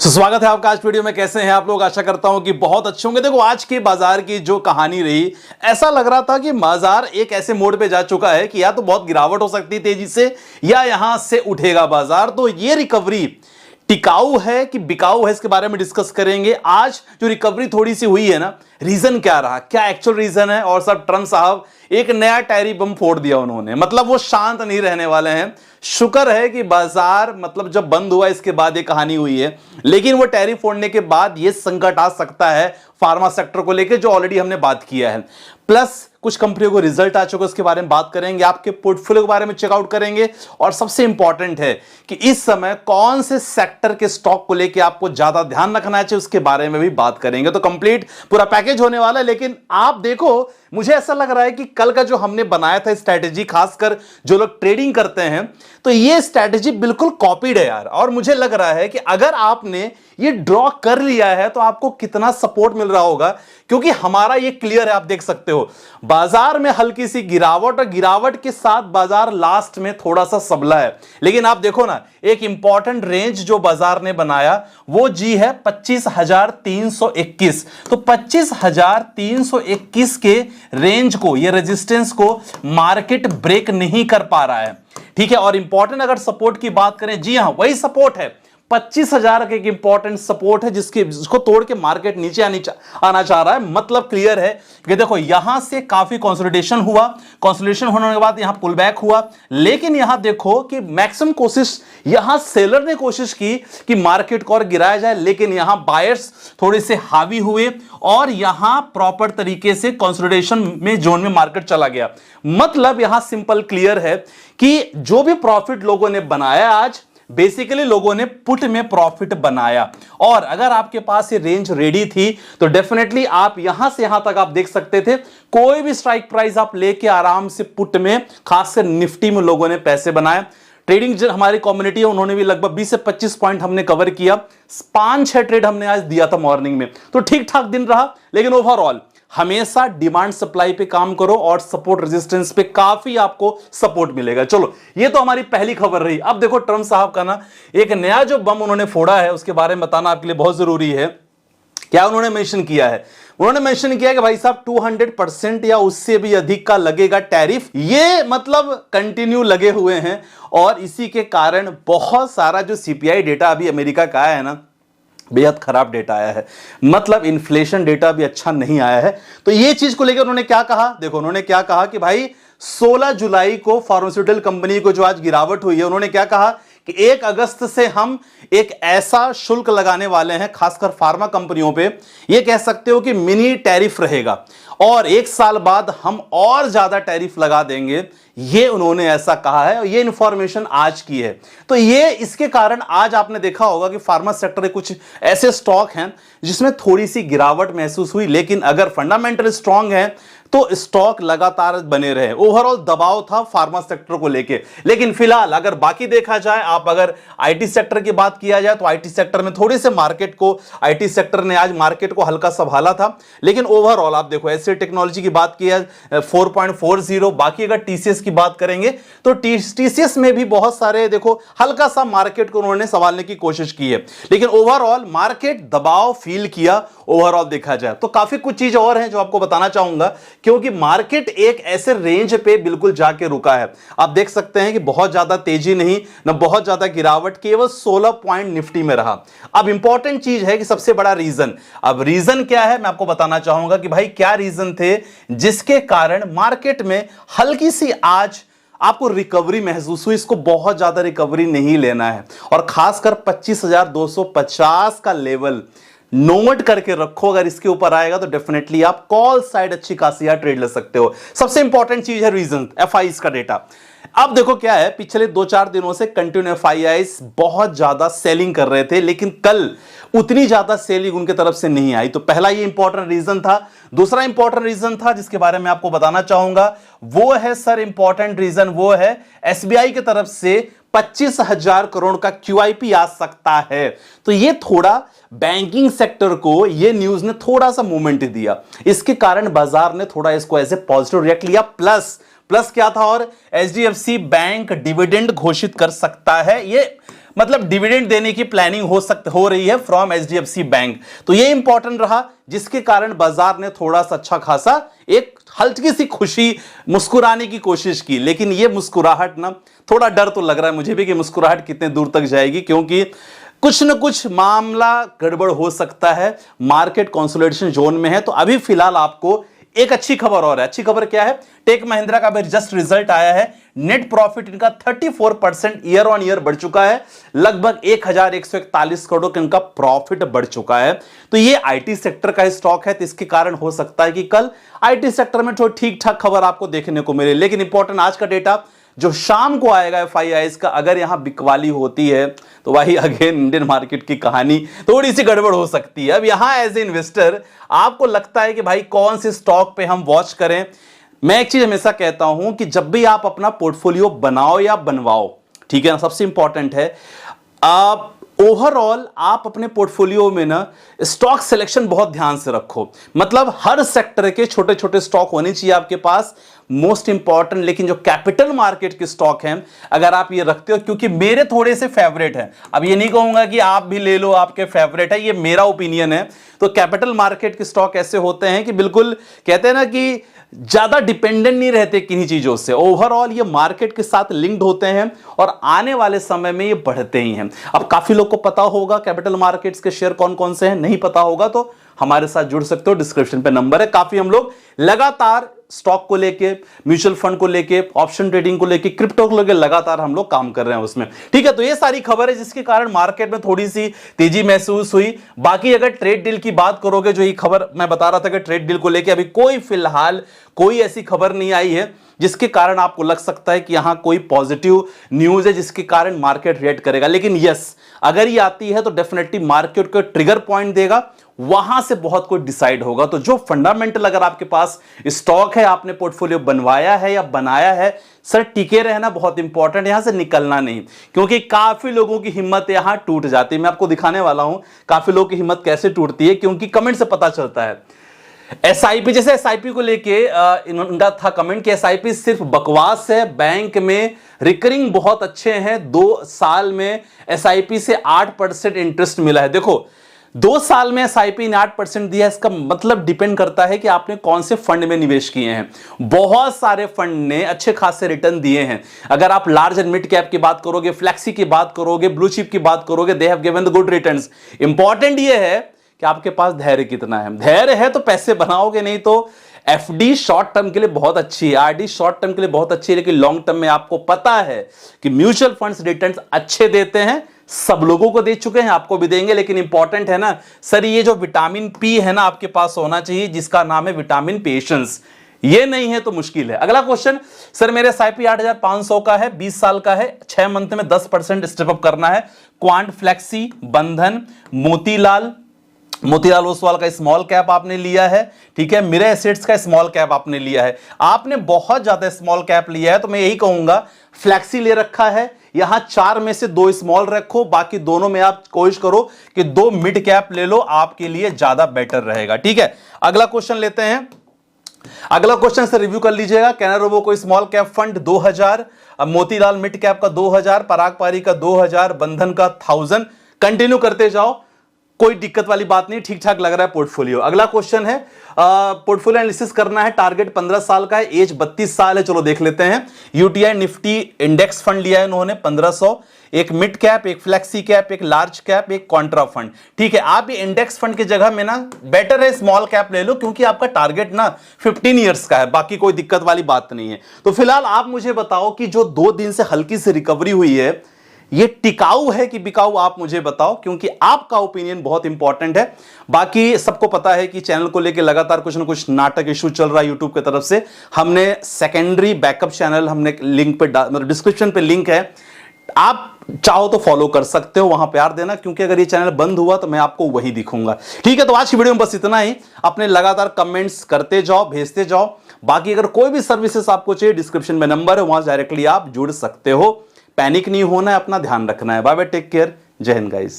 स्वागत है आपका आज वीडियो में। कैसे हैं आप लोग? आशा करता हूं कि बहुत अच्छे होंगे। देखो, आज के बाजार की जो कहानी रही, ऐसा लग रहा था कि बाजार एक ऐसे मोड पे जा चुका है कि या तो बहुत गिरावट हो सकती है तेजी से, या यहां से उठेगा बाजार। तो ये रिकवरी टिकाऊ है कि बिकाऊ है, इसके बारे में डिस्कस करेंगे। आज जो रिकवरी थोड़ी सी हुई है ना, रीजन क्या रहा, क्या एक्चुअल रीजन है। और सब ट्रम्प साहब एक नया टैरिफ बम फोड़ दिया उन्होंने, मतलब वो शांत नहीं रहने वाले हैं। शुक्र है कि बाजार मतलब जब बंद हुआ इसके बाद ये कहानी हुई है, लेकिन वो टैरिफ फोड़ने के बाद ये संकट आ सकता है फार्मा सेक्टर को लेकर, जो ऑलरेडी हमने बात किया है। प्लस कुछ कंपनियों को रिजल्ट आ चुका है, उसके बारे में बात करेंगे, आपके पोर्टफोलियो के बारे में चेकआउट करेंगे। और सबसे इंपॉर्टेंट है कि इस समय कौन से सेक्टर के स्टॉक को लेकर आपको ज्यादा ध्यान रखना चाहिए, उसके बारे में भी बात करेंगे। तो कंप्लीट पूरा पैकेज होने वाला है। लेकिन आप देखो, मुझे ऐसा लग रहा है कि कल का जो हमने बनाया था स्ट्रैटेजी, खासकर जो लोग ट्रेडिंग करते हैं, तो ये स्ट्रैटेजी बिल्कुल कॉपीड है यार। और मुझे लग रहा है कि अगर आपने ये ड्रॉ कर लिया है तो आपको कितना सपोर्ट मिल रहा होगा, क्योंकि हमारा ये क्लियर है। आप देख सकते हो बाजार में हल्की सी गिरावट, और गिरावट के साथ बाजार लास्ट में थोड़ा सा सबला है। लेकिन आप देखो ना, एक इंपॉर्टेंट रेंज जो बाजार ने बनाया वो जी है 25,321। तो 25,321 के रेंज को, ये रेजिस्टेंस को मार्केट ब्रेक नहीं कर पा रहा है, ठीक है। और इंपॉर्टेंट अगर सपोर्ट की बात करें, जी हां, वही सपोर्ट है 25,000 का एक इंपॉर्टेंट सपोर्ट है, जिसको तोड़ के मार्केट नीचे आना चाह रहा है। मतलब क्लियर है कि देखो, यहां से काफी कंसोलिडेशन हुआ, कंसोलिडेशन होने के बाद यहां पुल बैक हुआ। लेकिन यहां देखो कि मैक्सिमम कोशिश यहां सेलर ने कोशिश की कि मार्केट को और गिराया जाए, लेकिन यहां बायर्स थोड़े से हावी हुए और यहां प्रॉपर तरीके से कंसोलिडेशन में जोन में मार्केट चला गया। मतलब यहां सिंपल क्लियर है कि जो भी प्रॉफिट लोगों ने बनाया आज, बेसिकली लोगों ने पुट में प्रॉफिट बनाया। और अगर आपके पास ये रेंज रेडी थी तो डेफिनेटली आप यहां से यहां तक आप देख सकते थे। कोई भी स्ट्राइक प्राइस आप लेके आराम से पुट में, खासकर निफ्टी में लोगों ने पैसे बनाए। ट्रेडिंग जो हमारी कम्युनिटी है, उन्होंने भी लगभग 20 से 25 पॉइंट हमने कवर किया। 5-6 ट्रेड हमने आज दिया था मॉर्निंग में, तो ठीक ठाक दिन रहा। लेकिन ओवरऑल हमेशा डिमांड सप्लाई पे काम करो और सपोर्ट रेजिस्टेंस पे काफी आपको सपोर्ट मिलेगा। चलो, ये तो हमारी पहली खबर रही। अब देखो, ट्रम्प साहब का ना एक नया जो बम उन्होंने फोड़ा है, उसके बारे में बताना आपके लिए बहुत जरूरी है। क्या उन्होंने मेंशन किया है? उन्होंने मेंशन किया कि भाई साहब 200% या उससे भी अधिक का लगेगा टैरिफ। ये मतलब कंटिन्यू लगे हुए हैं, और इसी के कारण बहुत सारा जो सीपीआई डेटा अभी अमेरिका का आया है ना, बेहद खराब डेटा आया है। मतलब इन्फ्लेशन डेटा भी अच्छा नहीं आया है। तो ये चीज को लेकर उन्होंने क्या कहा, देखो उन्होंने क्या कहा कि भाई 16 जुलाई को फार्मास्यूटिकल कंपनी को जो आज गिरावट हुई है, उन्होंने क्या कहा कि 1 अगस्त से हम एक ऐसा शुल्क लगाने वाले हैं, खासकर फार्मा कंपनियों पे। ये कह सकते हो कि मिनी टैरिफ रहेगा, और 1 साल बाद हम और ज्यादा टैरिफ लगा देंगे। ये उन्होंने ऐसा कहा है, और ये इंफॉर्मेशन आज की है। तो ये इसके कारण आज आपने देखा होगा कि फार्मा सेक्टर के कुछ ऐसे स्टॉक हैं जिसमें थोड़ी सी गिरावट महसूस हुई। लेकिन अगर फंडामेंटल स्ट्रांग है तो स्टॉक लगातार बने रहे। ओवरऑल दबाव था फार्मा सेक्टर को लेके। लेकिन फिलहाल अगर बाकी देखा जाए, आप अगर आईटी सेक्टर की बात किया जाए, तो आईटी सेक्टर में थोड़े से मार्केट को, आईटी सेक्टर ने आज मार्केट को हल्का संभाला था। लेकिन ओवरऑल आप देखो, एससी टेक्नोलॉजी की बात की है 4.40। बाकी अगर टीसीएस की बात करेंगे तो टीसीएस में भी बहुत सारे देखो हल्का सा मार्केट को उन्होंने संभालने की कोशिश की है। लेकिन ओवरऑल मार्केट दबाव फील किया। ओवरऑल देखा जाए तो काफी कुछ चीज और है जो आपको बताना चाहूंगा, क्योंकि मार्केट एक ऐसे रेंज पे बिल्कुल जाके रुका है। आप देख सकते हैं कि बहुत ज्यादा तेजी नहीं, ना बहुत ज्यादा गिरावट, केवल 16 पॉइंट निफ्टी में रहा। अब इंपॉर्टेंट चीज है कि सबसे बड़ा रीजन, अब रीजन क्या है मैं आपको बताना चाहूंगा कि भाई क्या रीजन थे जिसके कारण मार्केट में हल्की सी आज आपको रिकवरी महसूस हुई। इसको बहुत ज्यादा रिकवरी नहीं लेना है, और खासकर 25,250 का लेवल नोट करके रखो। अगर इसके ऊपर आएगा तो डेफिनेटली आप कॉल साइड अच्छी खासी ट्रेड ले सकते हो। सबसे इंपॉर्टेंट चीज है रीजन, एफआईआईज का डेटा। अब देखो क्या है, पिछले 2-4 दिनों से कंटिन्यू एफआईआईज बहुत ज्यादा सेलिंग कर रहे थे, लेकिन कल उतनी ज्यादा सेलिंग उनके तरफ से नहीं आई। तो पहला ये इंपॉर्टेंट रीजन था। दूसरा इंपॉर्टेंट रीजन था जिसके बारे में आपको बताना चाहूंगा, वो है सर, इंपॉर्टेंट रीजन वो है एसबीआई की तरफ से 25,000 करोड़ का क्यूआईपी आ सकता है। तो ये थोड़ा बैंकिंग सेक्टर को, ये न्यूज ने थोड़ा सा मूवमेंट दिया। इसके कारण बाजार ने थोड़ा इसको ऐसे पॉजिटिव रिएक्ट लिया। प्लस क्या था, और एचडीएफसी बैंक डिविडेंड घोषित कर सकता है। ये मतलब डिविडेंड देने की प्लानिंग हो रही है फ्रॉम एचडीएफसी बैंक। तो ये इंपॉर्टेंट रहा, जिसके कारण बाजार ने थोड़ा सा अच्छा खासा एक हल्की सी खुशी मुस्कुराने की कोशिश की। लेकिन ये मुस्कुराहट ना, थोड़ा डर तो लग रहा है मुझे भी कि मुस्कुराहट कितने दूर तक जाएगी, क्योंकि कुछ न कुछ मामला गड़बड़ हो सकता है। मार्केट कंसोलिडेशन जोन में है। तो अभी फिलहाल आपको एक अच्छी खबर और है। अच्छी खबर क्या है? टेक महिंद्रा का जस्ट रिजल्ट आया है। नेट प्रॉफिट इनका 34% ईयर ऑन ईयर बढ़ चुका है। लगभग 1141 करोड़ का इनका प्रॉफिट बढ़ चुका है। तो ये आईटी सेक्टर का स्टॉक है, तो इसके कारण हो सकता है कि कल आईटी सेक्टर में थोड़ी ठीक ठाक खबर आपको देखने को मिले। लेकिन इंपॉर्टेंट आज का डेटा जो शाम को आएगा FIIs का, अगर यहां बिकवाली होती है तो वही अगेन इंडियन मार्केट की कहानी थोड़ी सी गड़बड़ हो सकती है। अब यहां एज ए इन्वेस्टर आपको लगता है कि भाई कौन से स्टॉक पे हम वॉच करें? मैं एक चीज हमेशा कहता हूं कि जब भी आप अपना पोर्टफोलियो बनाओ या बनवाओ, ठीक है ना, सबसे इंपॉर्टेंट है आप ओवरऑल आप अपने पोर्टफोलियो में ना स्टॉक सिलेक्शन बहुत ध्यान से रखो। मतलब हर सेक्टर के छोटे छोटे स्टॉक होने चाहिए आपके पास, मोस्ट इंपॉर्टेंट। लेकिन जो कैपिटल मार्केट के स्टॉक हैं अगर आप ये रखते हो, क्योंकि मेरे थोड़े से फेवरेट हैं, अब ये नहीं कहूंगा कि आप भी ले लो आपके फेवरेट है, ये मेरा ओपिनियन है। तो कैपिटल मार्केट के स्टॉक ऐसे होते हैं कि बिल्कुल कहते हैं ना कि ज्यादा डिपेंडेंट नहीं रहते किन्हीं चीजों से, ओवरऑल ये मार्केट के साथ लिंक्ड होते हैं और आने वाले समय में ये बढ़ते ही हैं। अब काफी लोग को पता होगा कैपिटल मार्केट्स के शेयर कौन कौन से हैं, नहीं पता होगा तो हमारे साथ जुड़ सकते हो, डिस्क्रिप्शन पे नंबर है। काफी हम लोग लगातार स्टॉक को लेके, म्यूचुअल फंड को लेके, ऑप्शन ट्रेडिंग को लेके, क्रिप्टो को लेके लगातार हम लोग काम कर रहे हैं उसमें, ठीक है। तो ये सारी खबर है जिसके कारण मार्केट में थोड़ी सी तेजी महसूस हुई। बाकी अगर ट्रेड डील की बात करोगे, जो ये खबर मैं बता रहा था कि ट्रेड डील को लेके अभी कोई फिलहाल कोई ऐसी खबर नहीं आई है जिसके कारण आपको लग सकता है कि यहां कोई पॉजिटिव न्यूज है जिसके कारण मार्केट रिएक्ट करेगा। लेकिन यस, अगर ये आती है तो डेफिनेटली मार्केट को ट्रिगर पॉइंट देगा, वहां से बहुत कुछ डिसाइड होगा। तो जो फंडामेंटल अगर आपके पास स्टॉक है, आपने पोर्टफोलियो बनवाया है या बनाया है, सर टिके रहना बहुत इंपॉर्टेंट, यहां से निकलना नहीं, क्योंकि काफी लोगों की हिम्मत यहां टूट जाती है। मैं आपको दिखाने वाला हूं काफी लोगों की हिम्मत कैसे टूटती है, क्योंकि कमेंट से पता चलता है। SIP, जैसे SIP को लेके इनका था कमेंट कि SIP सिर्फ बकवास है, बैंक में रिकरिंग बहुत अच्छे हैं, 2 साल में SIP से 8% इंटरेस्ट मिला है। देखो 2 साल में SIP ने 8% दिया, इसका मतलब डिपेंड करता है कि आपने कौन से फंड में निवेश किए हैं। बहुत सारे फंड ने अच्छे खासे रिटर्न दिए हैं। अगर आप लार्ज एंड मिड कैप की बात करोगे, फ्लैक्सी की बात करोगे, ब्लू चिप की बात करोगे, they have given the good returns. Important ये है कि आपके पास धैर्य कितना है। धैर्य है तो पैसे बनाओगे, नहीं तो FD शॉर्ट टर्म के लिए बहुत अच्छी है, RD शॉर्ट टर्म के लिए बहुत अच्छी है, लेकिन लॉन्ग टर्म में आपको पता है कि म्यूचुअल फंड्स रिटर्न्स अच्छे देते हैं, सब लोगों को दे चुके हैं, आपको भी देंगे। लेकिन इंपॉर्टेंट है ना सर, ये जो विटामिन P है ना आपके पास होना चाहिए, जिसका नाम है विटामिन पेशेंस। ये नहीं है तो मुश्किल है। अगला क्वेश्चन, सर मेरे SIP 8500 का है, 20 साल का है, 6 मंथ में 10% स्टेप अप करना है। क्वांट, फ्लेक्सी, बंधन, मोतीलाल ओसवाल का स्मॉल कैप आपने लिया है, ठीक है। मिरर एसेट्स का स्मॉल कैप आपने लिया है। आपने बहुत ज्यादा स्मॉल कैप लिया है, तो मैं यही कहूंगा फ्लैक्सी ले रखा है, यहां 4 में से 2 स्मॉल रखो, बाकी दोनों में आप कोशिश करो कि 2 मिड कैप ले लो, आपके लिए ज्यादा बेटर रहेगा, ठीक है। अगला क्वेश्चन लेते हैं। अगला क्वेश्चन से रिव्यू कर लीजिएगा। कैनरा रोबो को small cap fund 2000, Motilal mid cap का 2000, पराग पारी का 2000, बंधन का 1000। कंटिन्यू करते जाओ, कोई दिक्कत वाली बात नहीं, ठीक ठाक लग रहा है पोर्टफोलियो। अगला क्वेश्चन है, पोर्टफोलियो एनालिसिस करना है, टारगेट 15 साल का है, एज 32 साल है। चलो देख लेते हैं। UTI निफ्टी इंडेक्स फंड लिया है उन्होंने 1500, एक मिड कैप, एक फ्लेक्सी कैप, एक लार्ज कैप, एक कॉन्ट्रा फंड, ठीक है। आप ये इंडेक्स फंड की जगह में ना बेटर है स्मॉल कैप ले लो, क्योंकि आपका टारगेट ना 15 ईयर्स का है, बाकी कोई दिक्कत वाली बात नहीं है। तो फिलहाल आप मुझे बताओ कि जो 2 दिन से हल्की सी रिकवरी हुई है, ये टिकाऊ है कि बिकाऊ, आप मुझे बताओ, क्योंकि आपका ओपिनियन बहुत इंपॉर्टेंट है। बाकी सबको पता है कि चैनल को लेकर लगातार कुछ ना कुछ नाटक इशू चल रहा है यूट्यूब की तरफ से। हमने सेकेंडरी बैकअप चैनल, हमने लिंक पे मतलब डिस्क्रिप्शन पे लिंक है, आप चाहो तो फॉलो कर सकते हो, वहां प्यार देना, क्योंकि अगर ये चैनल बंद हुआ तो मैं आपको वही दिखूंगा, ठीक है। तो आज की वीडियो में बस इतना ही। अपने लगातार कमेंट्स करते जाओ, भेजते जाओ। बाकी अगर कोई भी सर्विसेज आपको चाहिए, डिस्क्रिप्शन में नंबर है, वहां डायरेक्टली आप जुड़ सकते हो। पैनिक नहीं होना है, अपना ध्यान रखना है। बाय बाय, टेक केयर, जय हिंद गाइस।